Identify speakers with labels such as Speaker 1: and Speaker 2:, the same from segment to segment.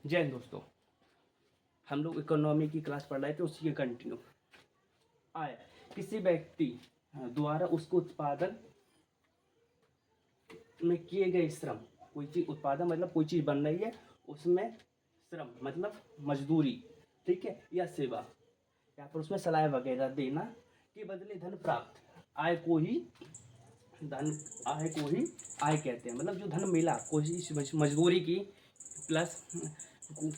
Speaker 1: जय हिंद दोस्तों। हम लोग इकोनॉमी की क्लास पढ़ रहे थे, उसी के कंटिन्यू। आय किसी व्यक्ति द्वारा उसको उत्पादन में किए गए श्रम। कोई चीज़ उत्पादन मतलब कोई चीज़ बन रही है, उसमें श्रम मतलब मजदूरी, ठीक है, या सेवा, या फिर उसमें सलाह वगैरह देना के बदले धन प्राप्त। आय को ही धन आय को ही आय कहते हैं। मतलब जो धन मिला कोई मजदूरी की प्लस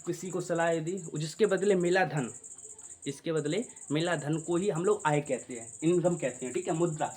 Speaker 1: किसी को सलाह दी, जिसके बदले मिला धन, इसके बदले मिला धन को ही हम लोग आय कहते हैं, इनकम कहते हैं, ठीक है। मुद्रा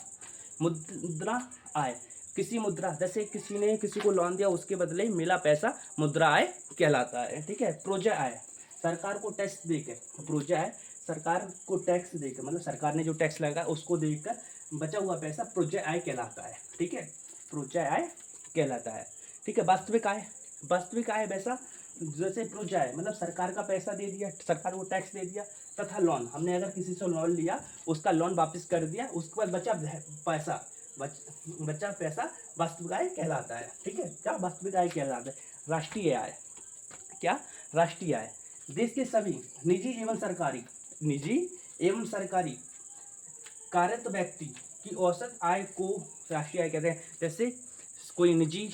Speaker 1: मुद्रा आय, किसी मुद्रा जैसे किसी ने किसी को लोन दिया, उसके बदले मिला पैसा मुद्रा आय कहलाता है, ठीक है। प्रोजा आय, सरकार को टैक्स देकर, प्रोजा आय सरकार को टैक्स देकर, मतलब सरकार ने जो टैक्स लगाया उसको देकर बचा हुआ पैसा प्रोजा आय कहलाता है, ठीक है। प्रोजा आय कहलाता है, ठीक है। वास्तविक आय वैसा जैसे प्रोजा आय मतलब सरकार का पैसा दे दिया, सरकार को टैक्स दे दिया, तथा लोन, हमने अगर किसी से लोन लिया, उसका लोन वापस कर दिया, उसके बाद बचा पैसा वास्तविक आय कहलाता है, ठीक है। क्या वास्तविक आय कहलाता है। राष्ट्रीय आय, क्या राष्ट्रीय आय, देश के सभी निजी एवं सरकारी कार्यरत व्यक्ति की औसत आय को राष्ट्रीय आय कहते हैं। जैसे कोई निजी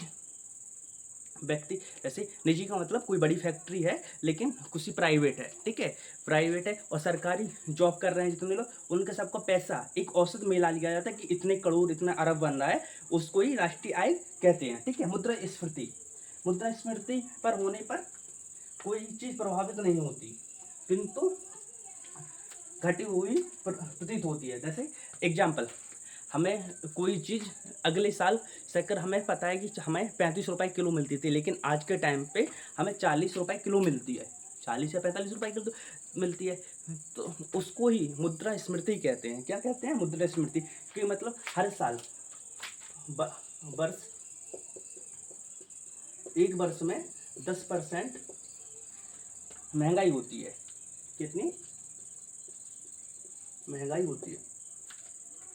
Speaker 1: व्यक्ति, जैसे निजी का मतलब कोई बड़ी फैक्ट्री है लेकिन किसी प्राइवेट है, ठीक है, प्राइवेट है, और सरकारी जॉब कर रहे हैं जितने लोग, उनका सबका पैसा एक औसत में ला लिया जाता है कि इतने करोड़ इतना अरब बन रहा है, उसको ही राष्ट्रीय आय कहते हैं, ठीक है। मुद्रास्फीति पर होने पर कोई चीज़ प्रभावित नहीं होती, किंतु घटी हुई प्रतीत होती है। जैसे एग्जाम्पल, हमें कोई चीज़ अगले साल शक्कर, हमें पता है कि हमें 35 रुपये किलो मिलती थी, लेकिन आज के टाइम पे हमें 40 रुपये किलो मिलती है, 40 या 45 रुपये किलो मिलती है। तो उसको ही मुद्रास्फीति कहते हैं। क्या कहते हैं? मुद्रास्फीति। कि मतलब हर साल वर्ष एक वर्ष में 10% महंगाई होती है। कितनी महंगाई होती है,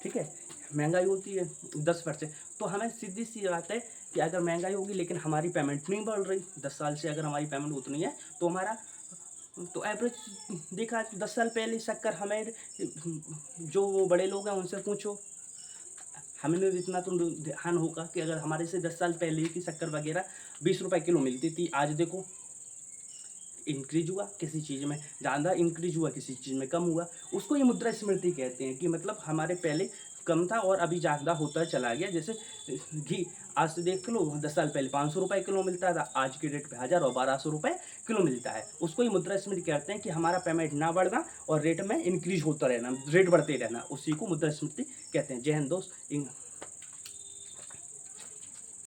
Speaker 1: ठीक है, महंगाई होती है 10%। तो हमें सीधी सी बात है कि अगर महंगाई होगी लेकिन हमारी पेमेंट नहीं बढ़ रही, 10 साल से अगर हमारी पेमेंट उतनी है तो हमारा तो एवरेज देखा 10 साल पहले शक्कर, हमें जो बड़े लोग हैं उनसे पूछो, हमें इतना तो ध्यान होगा कि अगर हमारे से 10 साल पहले की शक्कर वगैरह 20 रुपये किलो मिलती थी, आज देखो इंक्रीज हुआ, किसी चीज़ में ज़्यादा इंक्रीज हुआ, किसी चीज़ में कम हुआ। उसको ये मुद्रास्फीति कहते हैं कि मतलब हमारे पहले कम था और अभी ज़्यादा होता चला गया। जैसे घी, आज से देख लो 10 साल पहले 500 रुपये किलो मिलता था, आज के डेट पे 1000 और 1200 रुपये किलो मिलता है। उसको ये मुद्रास्फीति कहते हैं कि हमारा पेमेंट ना बढ़ना और रेट में इंक्रीज होता रहना, रेट बढ़ते रहना, उसी को मुद्रास्फीति कहते हैं। जय हिंद दोस्त।